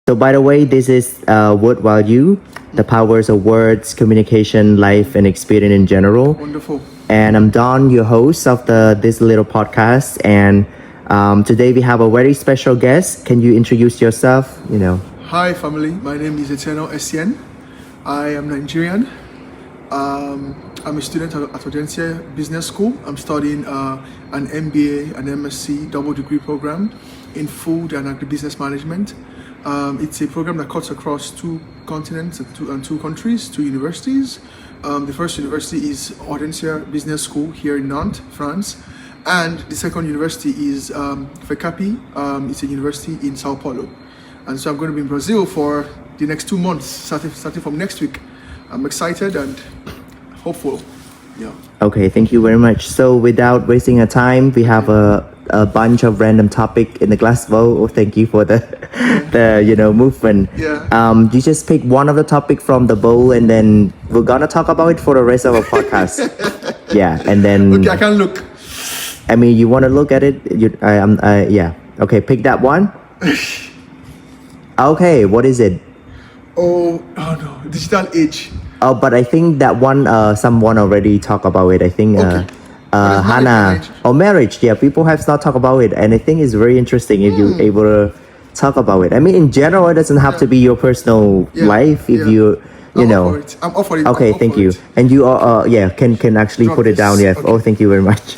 So, by the way, this is Word Value, the powers of words, communication, life, and experience in general. Wonderful. And I'm Don, your host of this little podcast. And today we have a very special guest. Can you introduce yourself? Hi, family. My name is Eternal Essien. I am Nigerian. I'm a student at Agentia Business School. I'm studying an MBA, an MSc double degree program in food and agribusiness management. It's a program that cuts across 2 continents and 2 countries, 2 universities. The first university is Agentia Business School here in Nantes, France. And the second university is FECAPI. It's a university in Sao Paulo. And so I'm going to be in Brazil for the next 2 months, starting from next week. I'm excited and hopeful. Yeah. Okay, thank you very much. So without wasting our time, we have a bunch of random topic in the glass bowl. Oh, thank you for the movement. Yeah. You just pick one of the topic from the bowl, and then we're gonna talk about it for the rest of our podcast. Yeah, and then. Okay, I can look. I mean, you want to look at it? Yeah. Okay, pick that one. Okay, what is it? Oh no, digital age. Oh, but I think that one, someone already talked about it. I think Hannah or marriage. Yeah, people have not talked about it, and I think it's very interesting if you're able to talk about it. I mean, in general, it doesn't have to be your personal life. If you know. I'm off for it. Okay, thank you. And you are, can actually Drop put it down. this. Yeah. Okay. Oh, thank you very much.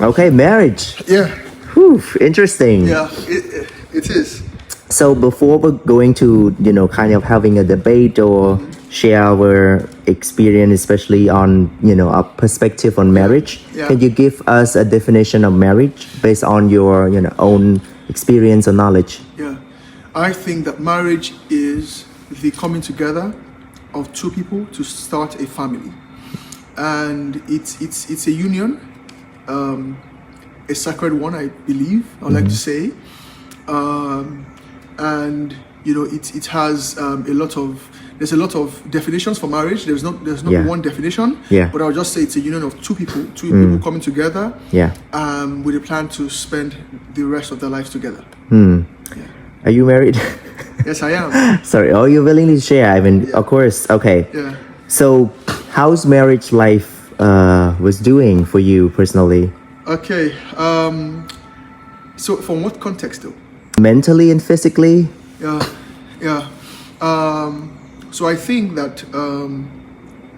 Okay, marriage. Yeah. Whew, interesting. Yeah. It is. So before we're going to, kind of having a debate or share our experience, especially on, our perspective on marriage, Yeah. can you give us a definition of marriage based on your, own experience or knowledge? Yeah. I think that marriage is the coming together of 2 people to start a family. And it's a union, a sacred one, I believe, I like to say. And it has there's a lot of definitions for marriage. There's not one definition. Yeah. But I'll just say it's a union of 2 people, people coming together. Yeah. With a plan to spend the rest of their lives together. Yeah. Are you married? Yes, I am. Sorry. Oh, you're willing to share? I mean, of course. Okay. Yeah. So, how's marriage life was doing for you personally? Okay. So from what context though? Mentally and physically? Yeah. So I think that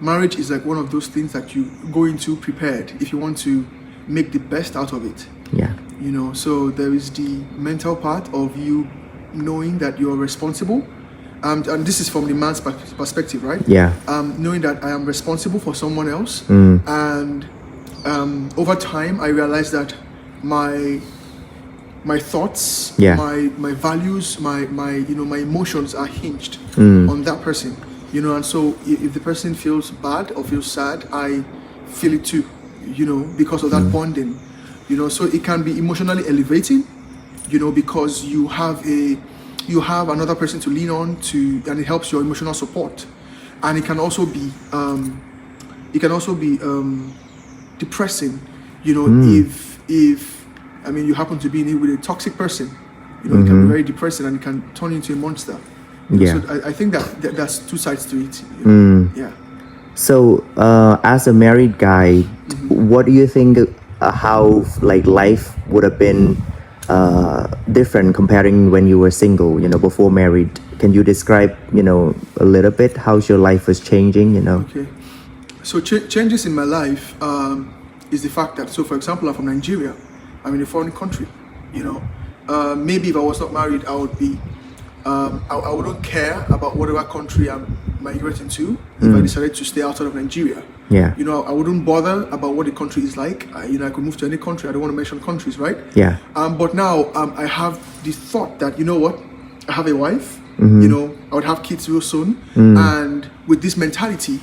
marriage is like one of those things that you go into prepared if you want to make the best out of it. Yeah. So there is the mental part of you knowing that you're responsible. And this is from the man's perspective, right? Yeah. Knowing that I am responsible for someone else. And over time, I realized that my thoughts, my values, my emotions are hinged on that person, and so if the person feels bad or feels sad, I feel it too, because of that bonding, so it can be emotionally elevating, because you have another person to lean on to, and it helps your emotional support, and it can also be depressing, if I mean, you happen to be in it with a toxic person, it can be very depressing and it can turn into a monster. Yeah. So I think that's 2 sides to it. Yeah. So, as a married guy, what do you think how life would have been different comparing when you were single, before married? Can you describe, a little bit how your life was changing, Okay. So changes in my life is the fact that, so for example, I'm from Nigeria. I'm in a foreign country, maybe if I was not married, I would be, I wouldn't care about whatever country I'm migrating to if I decided to stay outside of Nigeria. Yeah. I wouldn't bother about what the country is like. I could move to any country. I don't want to mention countries, right? Yeah. But now I have the thought that, I have a wife, I would have kids real soon. And with this mentality,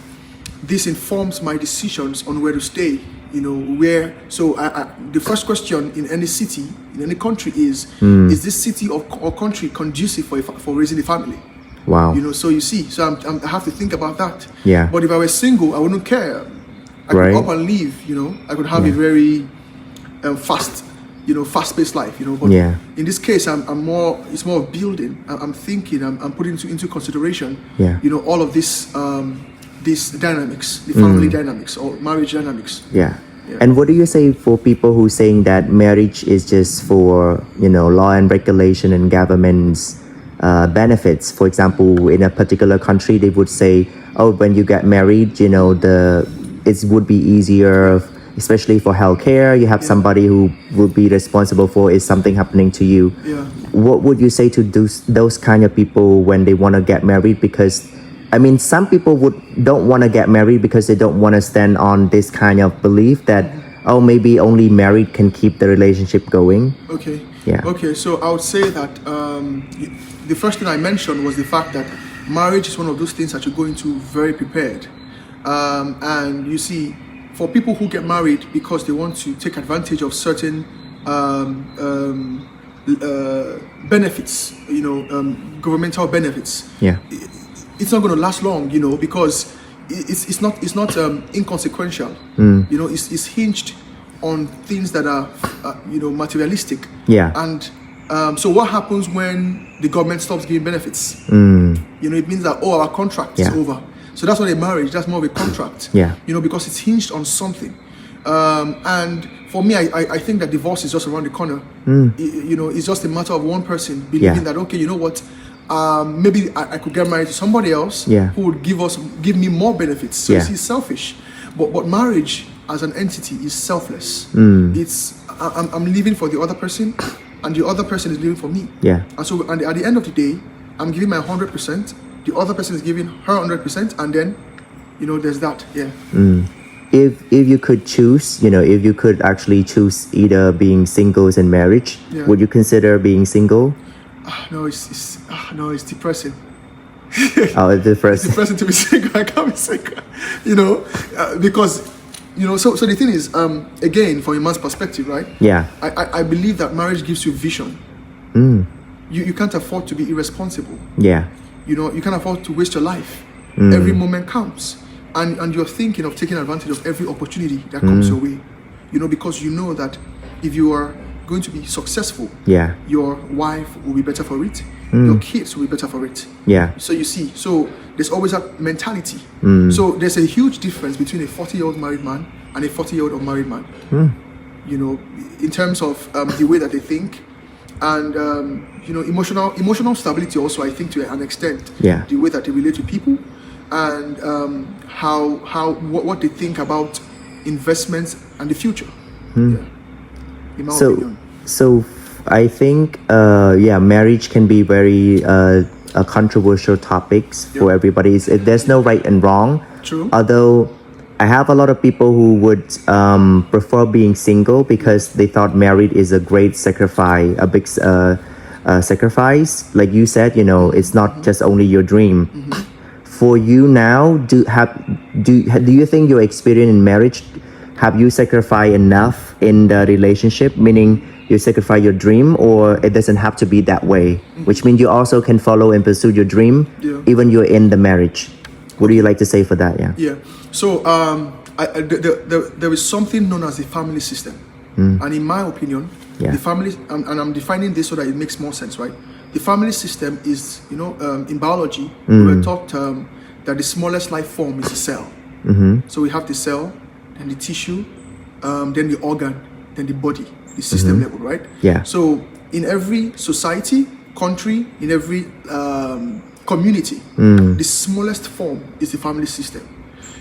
this informs my decisions on where to stay. So the first question in any city, in any country is this city or country conducive for raising a family? Wow. So you see, I have to think about that. Yeah. But if I were single, I wouldn't care. I could Right. up and leave, I could have a very fast fast-paced life, but Yeah. in this case, it's more of building. I'm thinking, I'm putting into consideration, Yeah. all of this, these dynamics, the family dynamics or marriage dynamics. Yeah. Yeah. And what do you say for people who saying that marriage is just for, law and regulation and government's benefits? For example, in a particular country, they would say, oh, when you get married, it would be easier, especially for healthcare. You have somebody who would be responsible for if something happening to you. Yeah. What would you say to those kind of people when they want to get married? Because some people don't want to get married because they don't want to stand on this kind of belief that, oh, maybe only married can keep the relationship going. Okay. Yeah. Okay, so I would say that the first thing I mentioned was the fact that marriage is one of those things that you go into very prepared. And you see, for people who get married because they want to take advantage of certain benefits, governmental benefits. Yeah. It's not going to last long, because it's not inconsequential. It's hinged on things that are materialistic. Yeah. And so what happens when the government stops giving benefits? It means that our contract is over. So that's not a marriage, that's more of a contract. Yeah. Because it's hinged on something. And for me, I think that divorce is just around the corner. It's just a matter of one person believing that, okay, you know what, maybe I could get married to somebody else who would give me more benefits. So it's selfish. But marriage as an entity is selfless. It's I'm living for the other person, and the other person is living for me. Yeah. And so at the end of the day, I'm giving my 100%. The other person is giving her 100%, and then there's that. Yeah. If you could choose, if you could actually choose either being singles and marriage, would you consider being single? No, it's depressing. Oh, it's depressing. It's depressing to be single. I can't be single. Because so the thing is, again, from a man's perspective, right? Yeah. I believe that marriage gives you vision. You can't afford to be irresponsible. Yeah. You can't afford to waste your life. Every moment counts. And you're thinking of taking advantage of every opportunity that comes your way. Because you know that if you are going to be successful, your wife will be better for it, your kids will be better for it. Yeah. So you see, there's always that mentality. So there's a huge difference between a 40-year-old married man and a 40-year-old unmarried man. In terms of the way that they think, and emotional stability also, I think, to an extent. Yeah. The way that they relate to people, and what they think about investments and the future. Yeah. In my opinion. So I think marriage can be very a controversial topics for everybody. There's no right and wrong. True. Although I have a lot of people who would prefer being single because they thought married is a great sacrifice, a big sacrifice. Like you said, it's not just only your dream. For you now, do you think your experience in marriage, have you sacrificed enough in the relationship? Meaning you sacrifice your dream, or it doesn't have to be that way? Which means you also can follow and pursue your dream, even you're in the marriage. What do you like to say for that? Yeah. So there is something known as the family system, and in my opinion, the family, and I'm defining this so that it makes more sense, right? The family system is, in biology, we were taught that the smallest life form is a cell. So we have the cell, then the tissue, then the organ, then the body, the system level, right? Yeah. So in every society, country, in every community, the smallest form is the family system.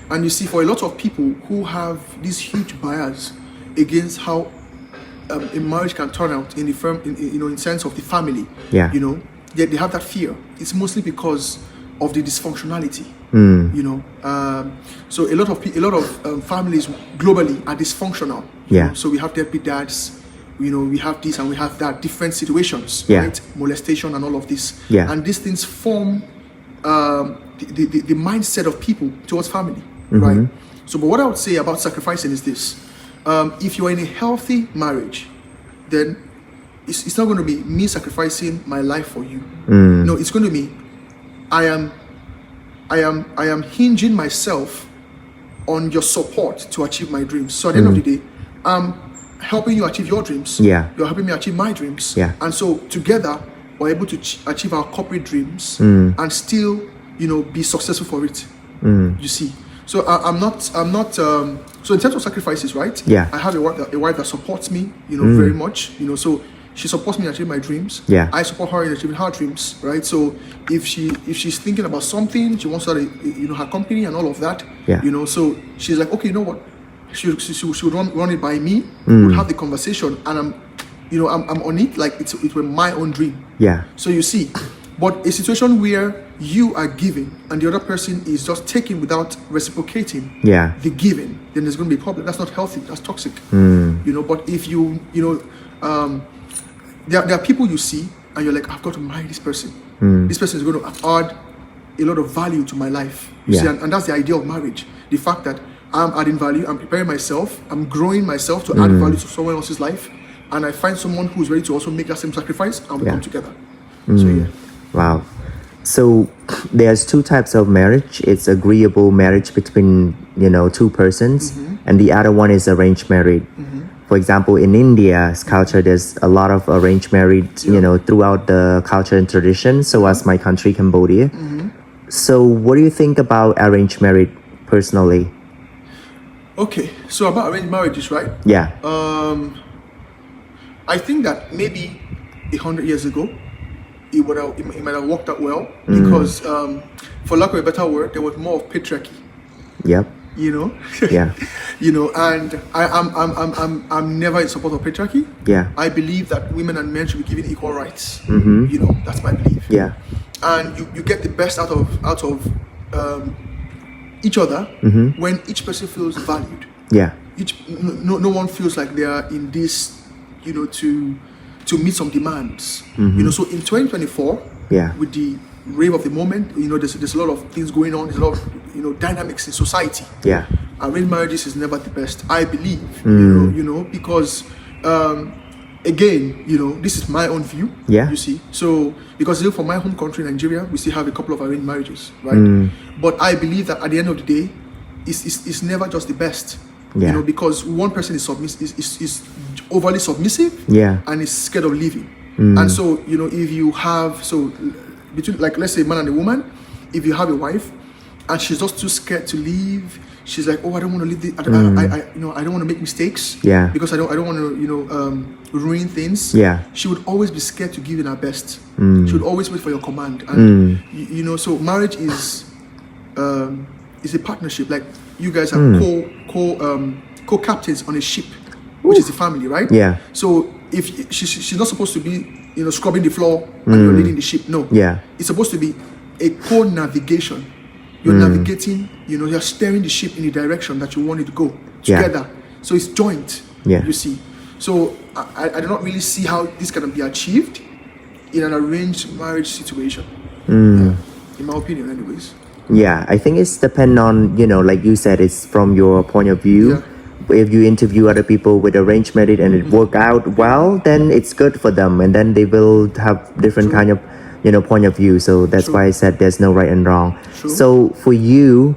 And you see, for a lot of people who have this huge bias against how a marriage can turn out in the in sense of the family, they have that fear. It's mostly because of the dysfunctionality. So a lot of families globally are dysfunctional. So we have deadbeat dads, we have this and we have that, different situations, right? Molestation and all of this. And these things form the mindset of people towards family, right? So, but what I would say about sacrificing is this: if you are in a healthy marriage, then it's not going to be me sacrificing my life for you. No, it's going to be I am hinging myself on your support to achieve my dreams. So at the end of the day, helping you achieve your dreams. Yeah. You're helping me achieve my dreams. Yeah. And so together, we're able to achieve our corporate dreams and still, be successful for it. You see. So I'm not. So in terms of sacrifices, right? Yeah. I have a wife that supports me, very much. So she supports me in achieving my dreams. Yeah. I support her in achieving her dreams, right? So if she's thinking about something, she wants to start her company and all of that. Yeah. So she's like, okay, you know what? She would run it by me. Would have the conversation, and I'm on it like it were my own dream. Yeah. So you see, but a situation where you are giving and the other person is just taking without reciprocating Yeah. the giving, then there's going to be a problem. That's not healthy. That's toxic. But if there are people you see and you're like, I've got to marry this person. This person is going to add a lot of value to my life. You see, and that's the idea of marriage. The fact that I'm adding value, I'm preparing myself, I'm growing myself to add value to someone else's life, and I find someone who's ready to also make that same sacrifice, and we come together. So yeah. Wow. So there's two types of marriage. It's agreeable marriage between, two persons, and the other one is arranged marriage. For example, in India's culture, there's a lot of arranged marriage, throughout the culture and tradition. So as my country, Cambodia. So what do you think about arranged marriage personally? Okay, so about arranged marriages, right? Yeah. I think that maybe 100 years ago, it might have worked out well because, for lack of a better word, there was more of patriarchy. Yep. Yeah. And I'm never in support of patriarchy. Yeah. I believe that women and men should be given equal rights. That's my belief. Yeah. And you get the best out of each other when each person feels valued. Yeah. No one feels like they are in this, to meet some demands. So in 2024, with the rave of the moment, there's a lot of things going on. There's a lot of dynamics in society. Yeah. Arranged marriages is never the best, I believe. Because again, this is my own view. Yeah. You see, so because for my home country, Nigeria, we still have a couple of arranged marriages, right? But I believe that at the end of the day, it's never just the best. Yeah. Because one person is overly submissive. Yeah. And is scared of leaving. And so if you have between, like, let's say a man and a woman, if you have a wife and she's just too scared to leave, she's like, oh, I don't want to leave I don't want to make mistakes. Yeah. Because I don't want to ruin things. Yeah. She would always be scared to give in her best. She would always wait for your command. And so marriage is a partnership. Like, you guys are co-captains on a ship, which is the family, right? Yeah. So if she's not supposed to be scrubbing the floor and you're leading the ship. No. Yeah. It's supposed to be a co-navigation. You're navigating, you're steering the ship in the direction that you want it to go together. So it's joint. Yeah. You see. So I do not really see how this can be achieved in an arranged marriage situation. Yeah. In my opinion, anyways. Yeah, I think it's depend on, like you said, it's from your point of view. Yeah. If you interview other people with arranged marriage and it work out well, then it's good for them, and then they will have different kind of, point of view. So that's why I said there's no right and wrong. True. So for you,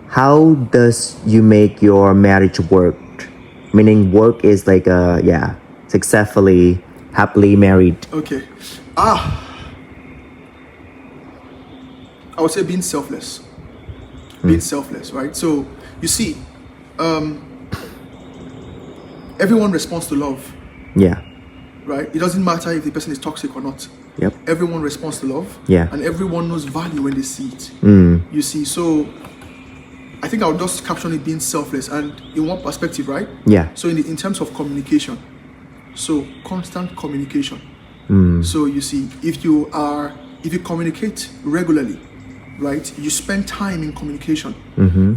how does you make your marriage work? Meaning work is like successfully, happily married. Okay. I would say being selfless. Being selfless, right? So you see, everyone responds to love. Yeah. Right? It doesn't matter if the person is toxic or not. Yep. Everyone responds to love. Yeah. And everyone knows value when they see it. You see, so I think I would just caption it being selfless, and in one perspective, right? Yeah. So in terms of communication, so constant communication. So you see, if you communicate regularly, right, you spend time in communication,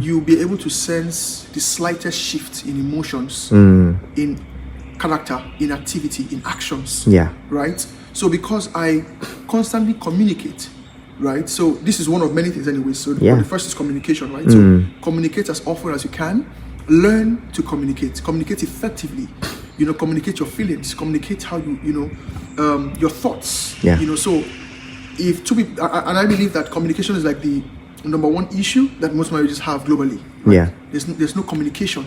you'll be able to sense the slightest shift in emotions, in character, in activity, in actions. Yeah. Right? So because I constantly communicate, right? So this is one of many things anyway. So the first is communication, right? So communicate as often as you can. Learn to communicate. Communicate effectively. Communicate your feelings. Communicate how your thoughts. Yeah. So if two people, and I believe that communication is like the number one issue that most marriages have globally. Right? Yeah. There's no communication.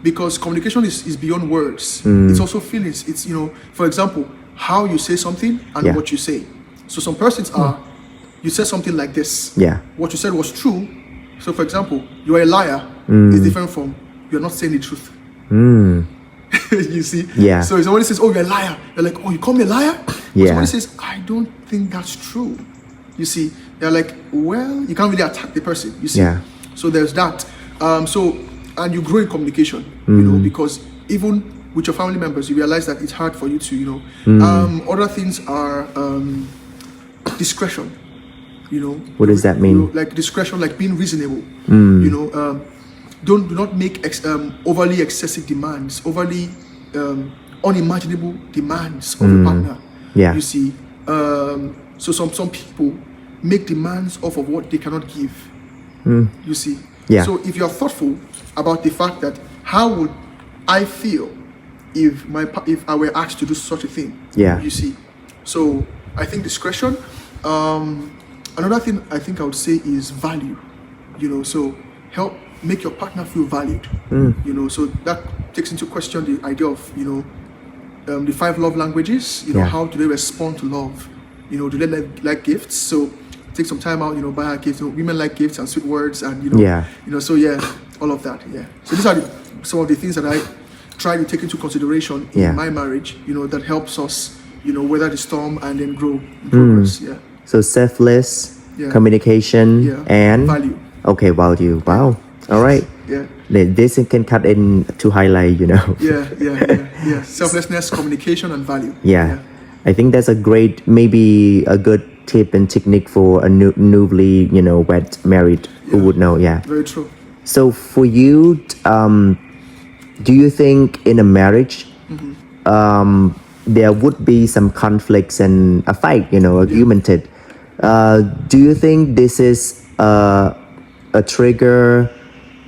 because communication is beyond words. It's also feelings. It's, for example, how you say something and Yeah. what you say. So some persons are, you said something like this. Yeah. What you said was true. So for example, you are a liar. It's different from you're not saying the truth. You see? Yeah. So if somebody says, oh, you're a liar, you're like, oh, you call me a liar? But Yeah. somebody says, I don't think that's true. You see? They're like, well, you can't really attack the person. You see? Yeah. So there's that. And you grow in communication, because even with your family members, you realize that it's hard for you to, other things are discretion. What does that mean? Like discretion, like being reasonable. Do not make overly excessive demands, overly unimaginable demands of a partner. Yeah. You see, so some people make demands off of what they cannot give. You see. Yeah. So if you are thoughtful about the fact that how would I feel if I were asked to do such a thing? Yeah. You see. So I think discretion. Another thing I think I would say is value. So help make your partner feel valued. So that takes into question the idea of the 5 love languages. How do they respond to love? Do they like gifts? So take some time out, buy a gift. Women like gifts and sweet words, and so all of that. Yeah. So these are some of the things that I try to take into consideration in my marriage. That helps us, weather the storm and then grow in progress. Yeah. So selfless, communication, and value. Okay, value. Wow. All right. Yeah. This can cut in to highlight, Yeah. Selflessness, communication, and value. Yeah. I think that's maybe a good tip and technique for a newly, wed married who would know. Yeah. Very true. So for you, do you think in a marriage, there would be some conflicts and a fight, argumented? Do you think this is a trigger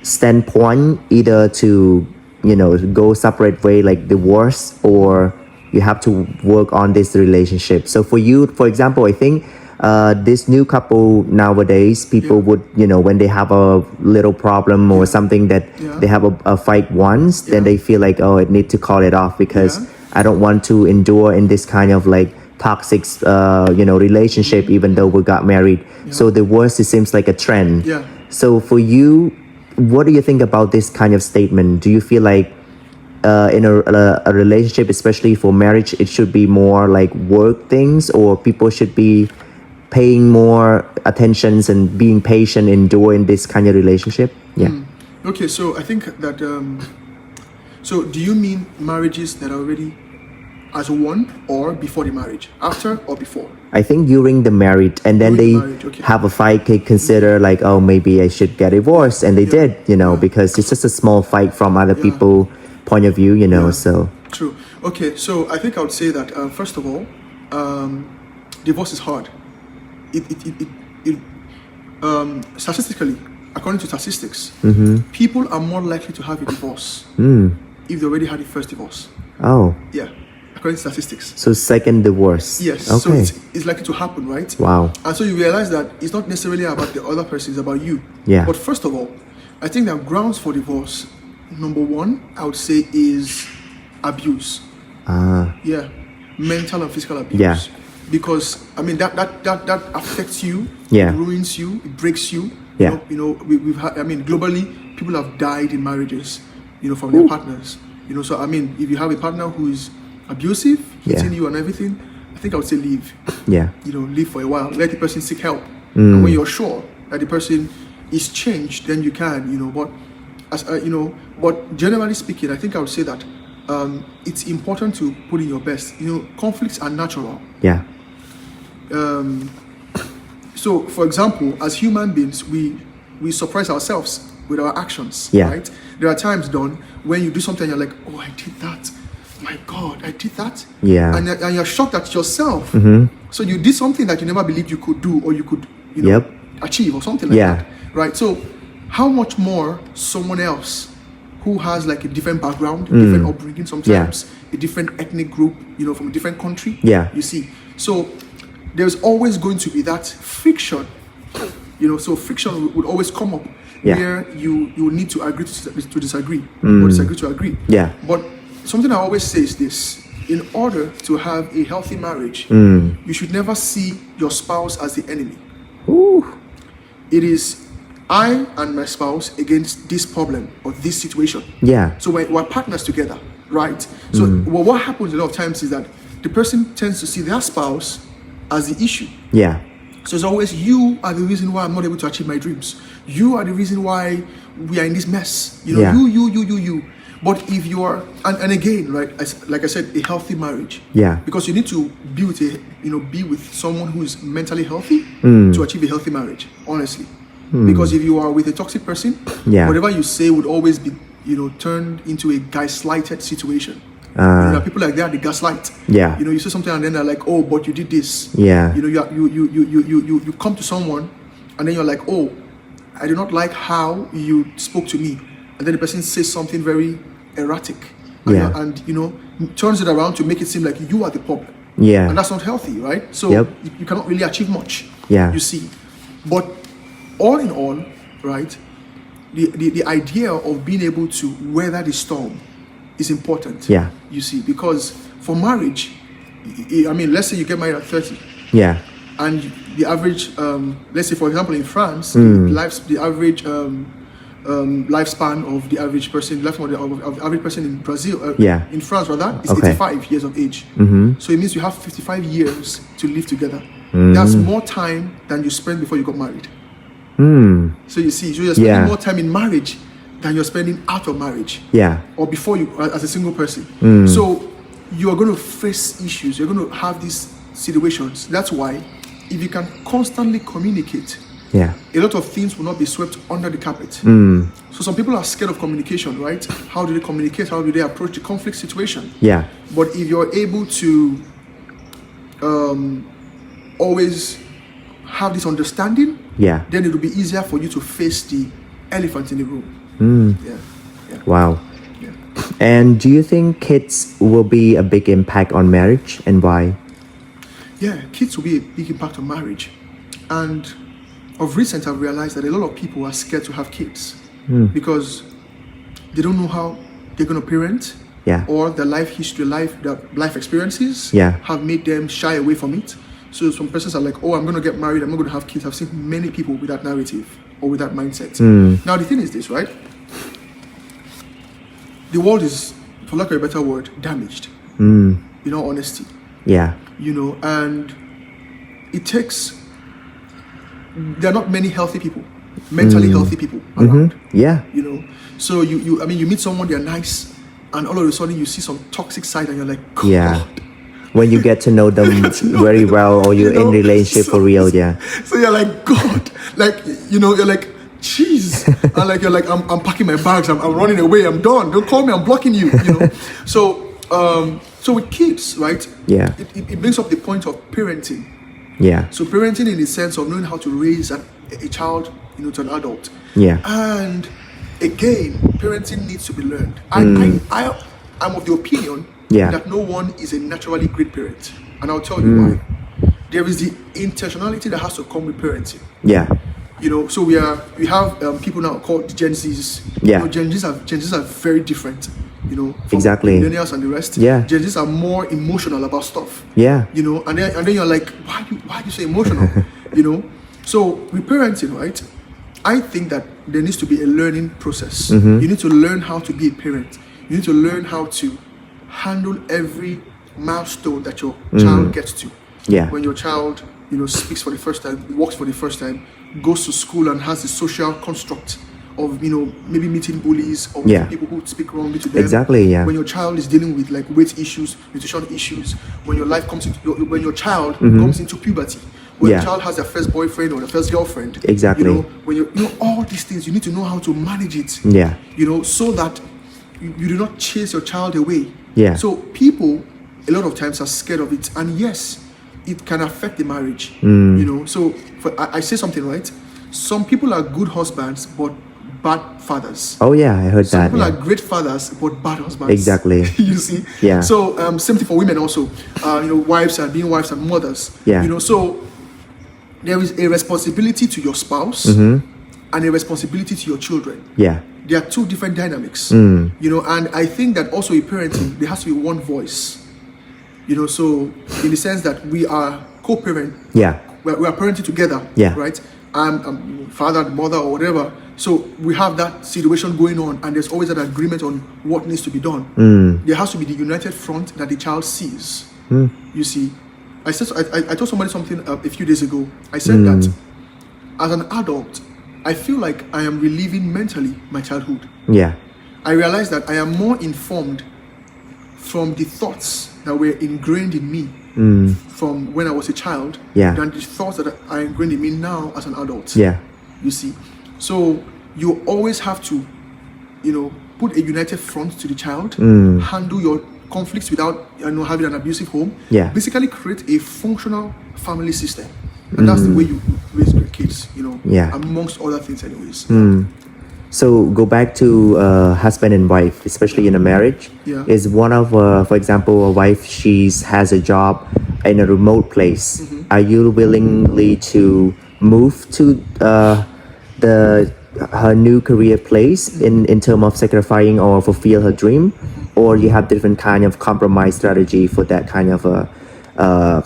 standpoint either to, go separate way like divorce, or you have to work on this relationship? So for you, for example, I think this new couple nowadays, people would, when they have a little problem or something that they have a fight once, then they feel like, oh, I need to call it off because I don't want to endure in this kind of like toxic, relationship, even though we got married. So divorce, it seems like a trend. Yeah. So for you, what do you think about this kind of statement? Do you feel like in a relationship, especially for marriage, it should be more like work things, or people should be paying more attentions and being patient enduring this kind of relationship? Yeah. Okay, so I think that so do you mean marriages that are already as one, or before the marriage, after or before? I think during the marriage, and then they have a fight, they consider like, oh, maybe I should get divorced, and they did, because it's just a small fight from other people point of view, so. True. Okay, so I think I would say that first of all, divorce is hard. Statistically, according to statistics, people are more likely to have a divorce if they already had a first divorce. Oh. Yeah, according to statistics. So second divorce. Yes. Okay. So it's likely to happen, right? Wow. And so you realize that it's not necessarily about the other person, it's about you. Yeah. But first of all, I think that grounds for divorce, number one, I would say, is abuse. Yeah, mental and physical abuse. Yeah. Because that affects you. Yeah. It ruins you. It breaks you. Yeah. We've had. Globally, people have died in marriages. From their partners. So if you have a partner who is abusive, hitting you and everything, I think I would say leave. Yeah. Leave for a while. Let the person seek help. And when you're sure that the person is changed, then you can. But as but generally speaking, I think I would say that it's important to put in your best. Conflicts are natural. Yeah. So, for example, as human beings, we surprise ourselves with our actions. Yeah. Right? There are times, Don, when you do something, you're like, oh, I did that. My God, I did that. Yeah. And you're shocked at yourself. So you did something that you never believed you could do, or you could, achieve, or something like that. Right? So, how much more someone else who has like a different background, different upbringing, sometimes a different ethnic group, from a different country. Yeah. You see, so there's always going to be that friction. So friction would always come up, Yeah. where you need to agree to disagree or disagree to agree. Yeah. But something I always say is this: in order to have a healthy marriage, you should never see your spouse as the enemy. Ooh. It is I and my spouse against this problem or this situation. Yeah. So we're partners together, right? So what happens a lot of times is that the person tends to see their spouse as the issue. Yeah. So it's always, you are the reason why I'm not able to achieve my dreams. You are the reason why we are in this mess. You know, Yeah. you. But if you are, and again, right, like I said, a healthy marriage. Yeah. Because you need to be with someone who is mentally healthy to achieve a healthy marriage, honestly. Because if you are with a toxic person, Yeah. whatever you say would always be, turned into a gaslighted situation. People like that, they gaslight. Yeah. You say something and then they're like, oh, but you did this. Yeah. You come to someone and then you're like, oh, I do not like how you spoke to me. And then the person says something very erratic. Yeah. And turns it around to make it seem like you are the problem. Yeah. And that's not healthy, right? So Yep. you cannot really achieve much. Yeah. You see. But all in all, right, the idea of being able to weather the storm is important. Yeah. You see, because for marriage, I mean, let's say you get married at 30. Yeah. And the average, let's say, for example, in France, the average lifespan of the average person, of the average person in Brazil, in France rather, is 85 years of age. So it means you have 55 years to live together. That's more time than you spent before you got married. So you see, so you're spending more time in marriage than you're spending out of marriage. Yeah. Or before you, as a single person. So you are going to face issues. You're going to have these situations. That's why, if you can constantly communicate, Yeah. a lot of things will not be swept under the carpet. So some people are scared of communication, right? How do they communicate? How do they approach the conflict situation? Yeah. But if you're able to always have this understanding, Yeah. then it will be easier for you to face the elephant in the room. Yeah. Wow. Yeah. And do you think kids will be a big impact on marriage, and why? Yeah, kids will be a big impact on marriage. And of recent, I've realized that a lot of people are scared to have kids because they don't know how they're going to parent. Yeah. Or their life history, their life experiences have made them shy away from it. So some persons are like, oh, I'm going to get married, I'm not going to have kids. I've seen many people with that narrative or with that mindset. Now, the thing is this, right? The world is, for lack of a better word, damaged. In all honesty. Yeah. And it takes, there are not many healthy people, mentally healthy people around. Yeah. So you meet someone, they're nice, and all of a sudden you see some toxic side and you're like, God. Yeah. When you get to know them very well, or you're in relationship for real, yeah. So you're like, God, you're like, jeez, and like you're like, I'm packing my bags, I'm running away, I'm done. Don't call me, I'm blocking you. So with kids, right? Yeah. It brings up the point of parenting. Yeah. So parenting in the sense of knowing how to raise a child, to an adult. Yeah. And again, parenting needs to be learned. I'm of the opinion that no one is a naturally great parent, and I'll tell you why. There is the intentionality that has to come with parenting. Yeah. So we have people now called Gen Zs. Yeah. Gen Zs are very different. From Exactly. millennials and the rest. Yeah. Gen Zs are more emotional about stuff. Yeah. And then you're like, why are you so emotional? So with parenting, right? I think that there needs to be a learning process. You need to learn how to be a parent. You need to learn how to handle every milestone that your child gets to. Yeah. When your child, speaks for the first time, walks for the first time, goes to school and has the social construct of, maybe meeting bullies or people who speak wrongly to them. Exactly, yeah. When your child is dealing with like weight issues, nutrition issues, when when your child comes into puberty, when your child has their first boyfriend or their first girlfriend. Exactly. When all these things, you need to know how to manage it. Yeah. So that you do not chase your child away. Yeah. So people, a lot of times, are scared of it, and yes, it can affect the marriage. So I say something, right? Some people are good husbands, but bad fathers. Oh yeah, I heard Some that. people are great fathers, but bad husbands. Exactly. You see? Yeah. So same thing for women also. Wives and being wives and mothers. Yeah. So there is a responsibility to your spouse and a responsibility to your children. Yeah. There are two different dynamics, you know, and I think that also in parenting, there has to be one voice, you know, so in the sense that we are co-parent, Yeah. we are parenting together, Yeah. right? I'm father, mother, or whatever. So we have that situation going on, and there's always an agreement on what needs to be done. There has to be the united front that the child sees. You see, I told somebody something a few days ago. I said that as an adult, I feel like I am reliving mentally my childhood. Yeah. I realize that I am more informed from the thoughts that were ingrained in me from when I was a child than the thoughts that are ingrained in me now as an adult. Yeah. You see, so you always have to, you know, put a united front to the child, handle your conflicts without, you know, having an abusive home. Yeah. Basically, create a functional family system, and that's the way you raise great kids. You know. Yeah. Amongst other things, anyways. So go back to husband and wife, especially in a marriage. Yeah. Is one of, for example, a wife, has a job in a remote place. Are you willingly to move to her new career place in terms of sacrificing or fulfill her dream, or you have different kind of compromise strategy for that kind of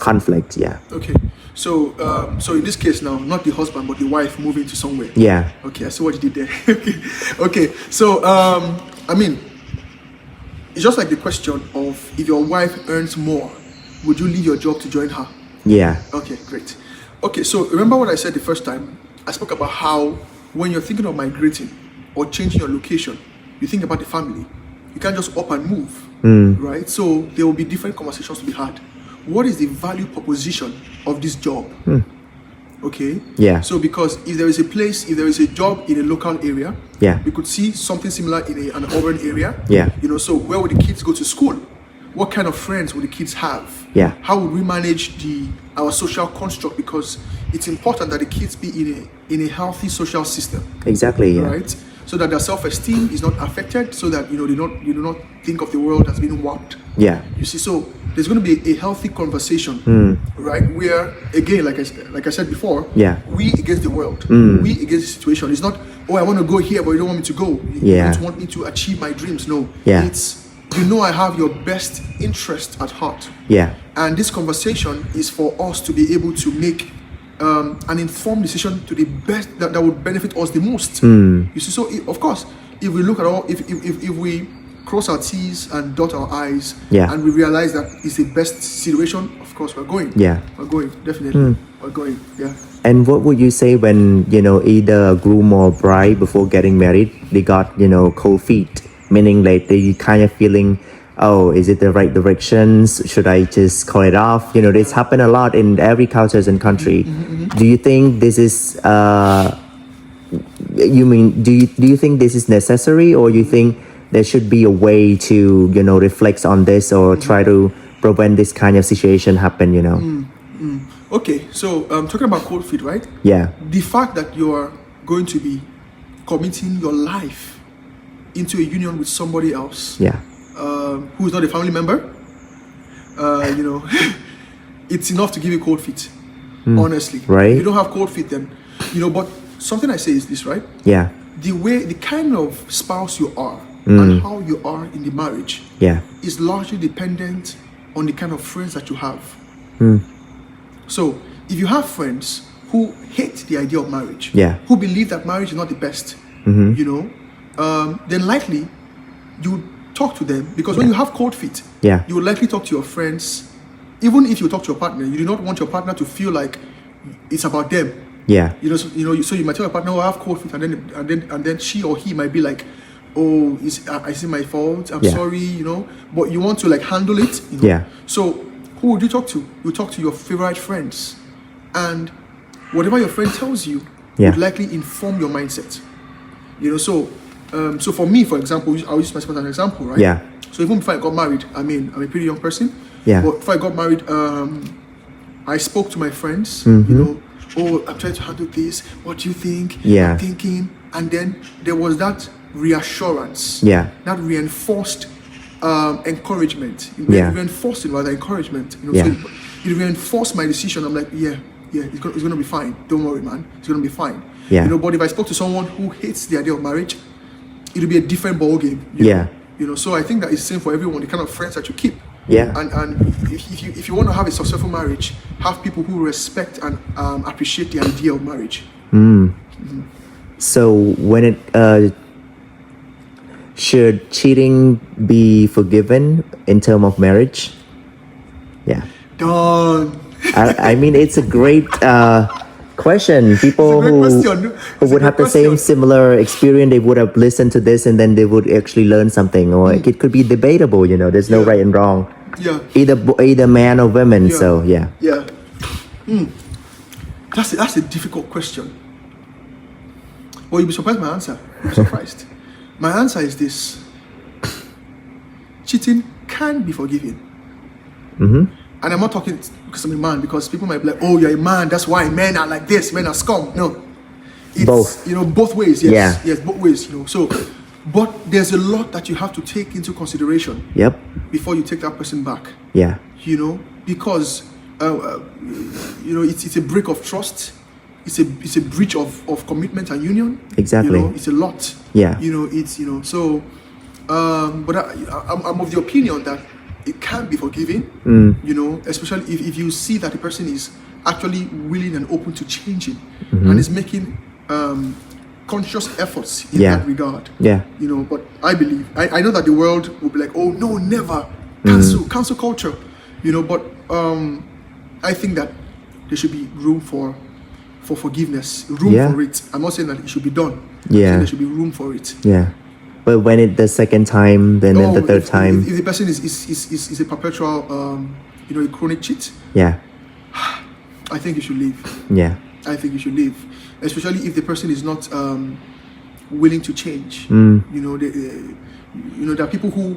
conflict? Yeah. Okay. So, so in this case now, not the husband but the wife moving to somewhere. Yeah. Okay, I see what you did there. Okay. So, I mean, it's just like the question of if your wife earns more, would you leave your job to join her? Yeah. Okay, great. Okay, so remember what I said the first time? I spoke about how when you're thinking of migrating or changing your location, you think about the family. You can't just up and move, right? So there will be different conversations to be had. What is the value proposition of this job? Okay. Yeah. So because if there is a job in a local area, Yeah. we could see something similar in an urban area. Yeah. You know, so where would the kids go to school? What kind of friends would the kids have? Yeah. How would we manage our social construct? Because it's important that the kids be in a healthy social system. Exactly. Yeah. Right? So that their self-esteem is not affected, so that you do not think of the world as being warped. Yeah. You see, so there's going to be a healthy conversation, right? Where again, like I said before, we against the world, we against the situation. It's not, oh, I want to go here, but you don't want me to go. You don't want me to achieve my dreams. No, it's, you know, I have your best interest at heart. Yeah. And this conversation is for us to be able to make an informed decision to the best that would benefit us the most. You see, so of course, if we look at all, if we cross our T's and dot our I's, and we realize that it's the best situation, of course we're going. Yeah. We're going, definitely. We're going, yeah. And what would you say when, you know, either a groom or bride before getting married, they got, you know, cold feet, meaning like they kind of feeling, oh, is it the right directions? Should I just call it off? You know, this happen a lot in every culture and country. Do you think this is, do you think this is necessary, or you think there should be a way to, you know, reflect on this or try to prevent this kind of situation happen, you know? Okay, so talking about cold feet, right? Yeah. The fact that you're going to be committing your life into a union with somebody else, who is not a family member, you know, it's enough to give you cold feet, honestly. Right. If you don't have cold feet, then, you know, but something I say is this, right? Yeah. The kind of spouse you are and how you are in the marriage is largely dependent on the kind of friends that you have. So if you have friends who hate the idea of marriage, who believe that marriage is not the best, you know, then likely you talk to them, because when you have cold feet, you will likely talk to your friends. Even if you talk to your partner, you do not want your partner to feel like it's about them. Yeah. You know, so you might tell your partner, "Oh, I have cold feet," and then she or he might be like, "Oh, is it my fault? I'm sorry," you know. But you want to like handle it. You know? Yeah. So who would you talk to? You talk to your favorite friends, and whatever your friend tells you would likely inform your mindset. You know, so for me, for example, I'll use myself as an example, right? Yeah. So even before I got married, I mean, I'm a pretty young person. Yeah. But before I got married, I spoke to my friends. You know, oh, I'm trying to handle this. What do you think? Yeah. I'm thinking, and then there was that reassurance. Yeah. That reinforced encouragement. Yeah. Reinforcing rather encouragement. You know, so it reinforced my decision. I'm like, yeah, yeah, it's gonna be fine. Don't worry, man. It's gonna be fine. Yeah. You know, but if I spoke to someone who hates the idea of marriage, it'll be a different ball game. Yeah. You know, so I think that it's the same for everyone. The kind of friends that you keep. Yeah. And if you want to have a successful marriage, have people who respect and appreciate the idea of marriage. So when it should cheating be forgiven in terms of marriage? Yeah. Done. I mean, it's a great question. People It's a great who question. who It's a would have great the same question. similar experience, they would have listened to this and then they would actually learn something. Or it could be debatable. You know, there's no Yeah. right and wrong. Yeah. Either man or woman. Yeah. So yeah. Yeah. That's a difficult question. Well, you'll be surprised my answer. You'll be surprised. My answer is this. Cheating can be forgiven. And I'm not talking because I'm a man, because people might be like, oh, you're a man, that's why men are like this, men are scum. No. It's, Both. You know, both ways, yes. Yeah. Yes, both ways, you know. So, but there's a lot that you have to take into consideration Yep. before you take that person back. Yeah. You know, because you know, it's a break of trust, it's a breach of commitment and union. Exactly. You know, it's a lot. Yeah. You know, it's, you know, so but I'm of the opinion that it can be forgiving. You know, especially if you see that the person is actually willing and open to changing and is making conscious efforts in Yeah. that regard. Yeah. You know, but I believe I know that the world will be like, oh no, never cancel culture. You know, but I think that there should be room for forgiveness, room Yeah. for it. I'm not saying that it should be done. I'm Yeah. saying there should be room for it. Yeah. But when it the second time, then the third time. If the person is a perpetual, you know, a chronic cheat, Yeah. I think you should leave. Yeah. I think you should leave, especially if the person is not willing to change. You know, you know, there are people who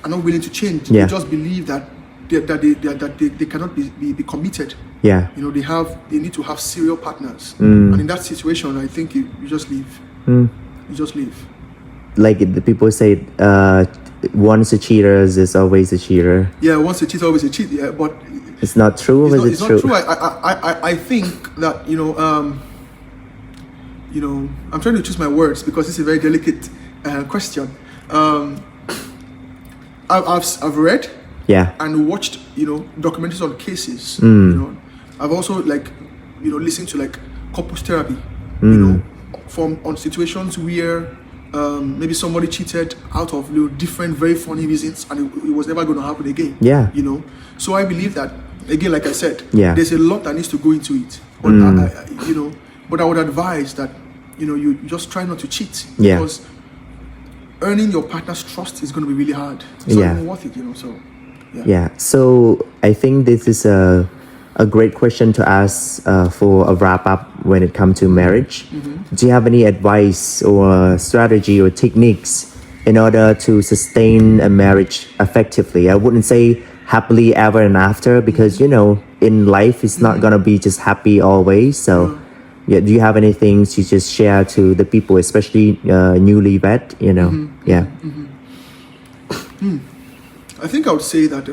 are not willing to change. Yeah. They just believe that they cannot be committed. Yeah. You know, they need to have serial partners, and in that situation, I think you just leave. You just leave. Like the people say, once a cheater is always a cheater. Yeah, once a cheat, always a cheat. Yeah, but It's not true. it's Is not, it it's true? not true. I think that, you know, I'm trying to choose my words because it's a very delicate question. I've read Yeah. and watched, you know, documentaries on cases. You know, I've also, like, you know, listened to like couples therapy. You know, on situations where maybe somebody cheated out of, you know, different very funny reasons, and it was never going to happen again. Yeah. You know, so I believe that, again, like I said, Yeah. there's a lot that needs to go into it. But you know, but I would advise that, you know, you just try not to cheat, Yeah. because earning your partner's trust is going to be really hard. It's not Yeah. even worth it, you know. So Yeah. So I think this is a great question to ask for a wrap up when it comes to marriage. Do you have any advice or strategy or techniques in order to sustain a marriage effectively? I wouldn't say happily ever and after, because, you know, in life it's not gonna be just happy always. So yeah, do you have any things you just share to the people, especially newlywed? You know, yeah. I think I would say that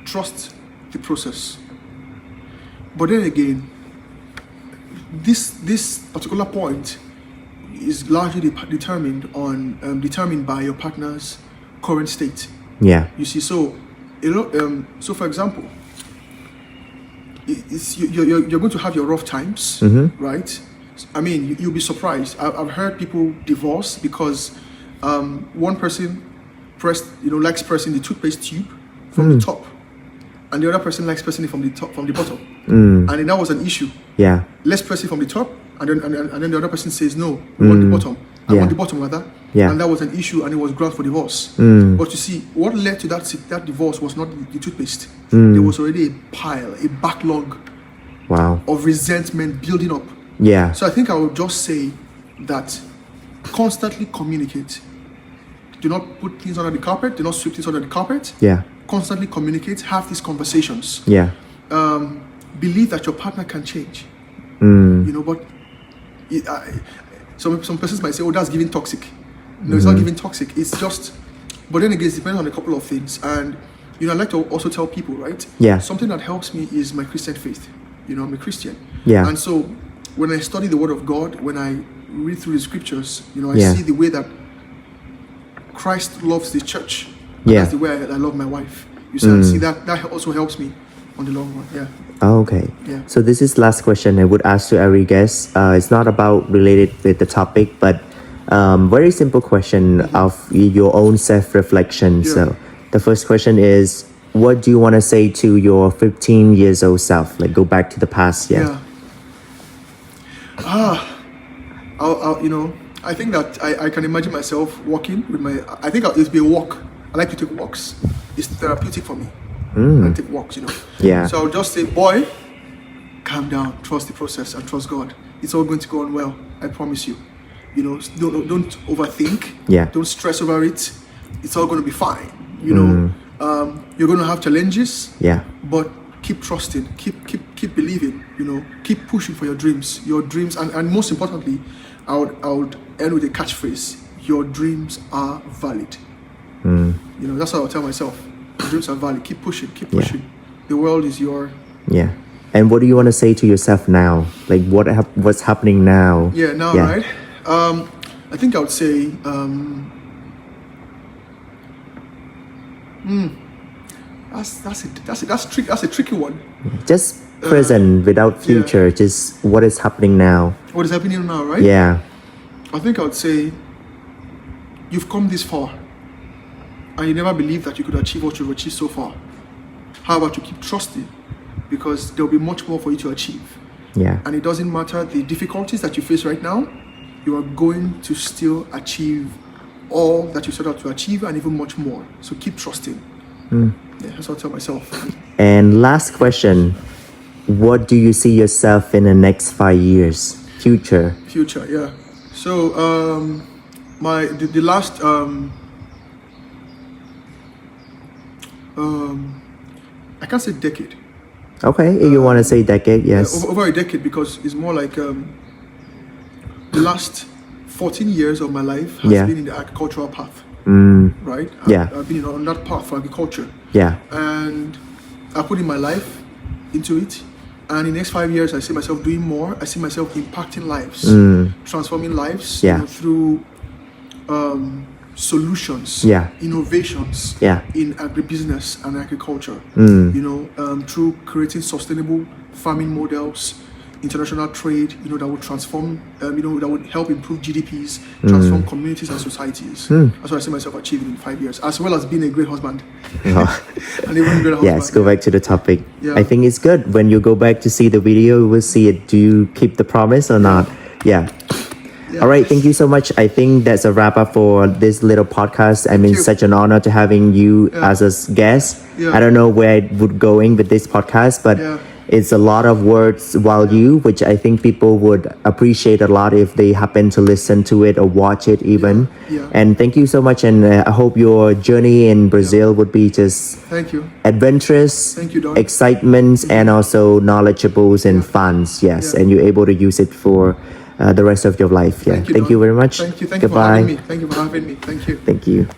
trust the process. But then again, this particular point is largely determined by your partner's current state. Yeah. You see, so so for example, you're going to have your rough times, right? I mean, you'll be surprised. I've heard people divorce because one person likes pressing the toothpaste tube from the top, and the other person likes pressing it from the bottom, and then that was an issue. Yeah. Let's press it from the top, and then the other person says no, we want the bottom. I want the bottom rather. Yeah. And that was an issue, and it was grounds for divorce. But you see, what led to that divorce was not the toothpaste. There was already a pile, a backlog Wow. of resentment building up. Yeah. So I think I would just say that constantly communicate. Do not put things under the carpet. Do not sweep things under the carpet. Yeah. Constantly communicate. Have these conversations. Yeah. Believe that your partner can change. You know, but some persons might say, "Oh, that's giving toxic." No, it's not giving toxic. It's just. But then again, it depends on a couple of things. And I like to also tell people, right? Yeah. Something that helps me is my Christian faith. I'm a Christian. Yeah. And so when I study the Word of God, when I read through the scriptures, I Yeah. see the way that Christ loves the church. Yeah. That's the way I love my wife. You see that also helps me on the long run. Yeah. Oh, okay. Yeah. So this is last question I would ask to every guest. It's not about related with the topic, but very simple question of your own self-reflection. Yeah. So the first question is, what do you want to say to your 15 years old self? Like go back to the past. Yeah. I think that I can imagine myself walking with I think it'll be a walk. I like to take walks. It's therapeutic for me. I take walks, Yeah. So I'll just say, boy, calm down, trust the process and trust God. It's all going to go on well. I promise you. Don't overthink. Yeah. Don't stress over it. It's all going to be fine. You're going to have challenges. Yeah. But keep trusting, keep believing, keep pushing for your dreams, and most importantly, I would end with a catchphrase: your dreams are valid. That's what I'll tell myself. Your dreams are valid. Keep pushing. The world is your. Yeah. And what do you want to say to yourself now? Like what's happening now? Yeah, now, right? I think I would say that's a tricky one. Just present without future, just what is happening now. What is happening now, right? Yeah. I think I would say you've come this far and you never believed that you could achieve what you've achieved so far. How about you keep trusting, because there'll be much more for you to achieve. Yeah. And it doesn't matter the difficulties that you face right now, you are going to still achieve all that you set out to achieve and even much more. So keep trusting. Yeah, that's what I tell myself. And last question, what do you see yourself in the next 5 years? Future, yeah. So the last I can't say decade. Okay, if you want to say decade, yes. Over a decade, because it's more like the last 14 years of my life has been in the agricultural path. Right? I've been on that path for agriculture. Yeah. And I put in my life into it. And in the next 5 years, I see myself doing more. I see myself impacting lives, transforming lives through solutions, innovations in agribusiness and agriculture. Through creating sustainable farming models, international trade, that would transform, that would help improve GDPs, transform communities and societies. That's what I see myself achieving in 5 years, as well as being a great husband. And even a great husband. Yes, go back to the topic. Yeah. I think it's good. When you go back to see the video, you will see it. Do you keep the promise or not? Yeah. All right, thank you so much. I think that's a wrap up for this little podcast. I mean, such an honor to having you as a guest. I don't know where it would going with this podcast, but it's a lot of words value, which I think people would appreciate a lot if they happen to listen to it or watch it even. And thank you so much. And I hope your journey in Brazil would be just adventurous, excitements, and also knowledgeables and funs. Yes, and you're able to use it for the rest of your life. Yeah. Thank you very much. Thank you. Thank Goodbye. you for having me. Thank you for having me. Thank you. Thank you.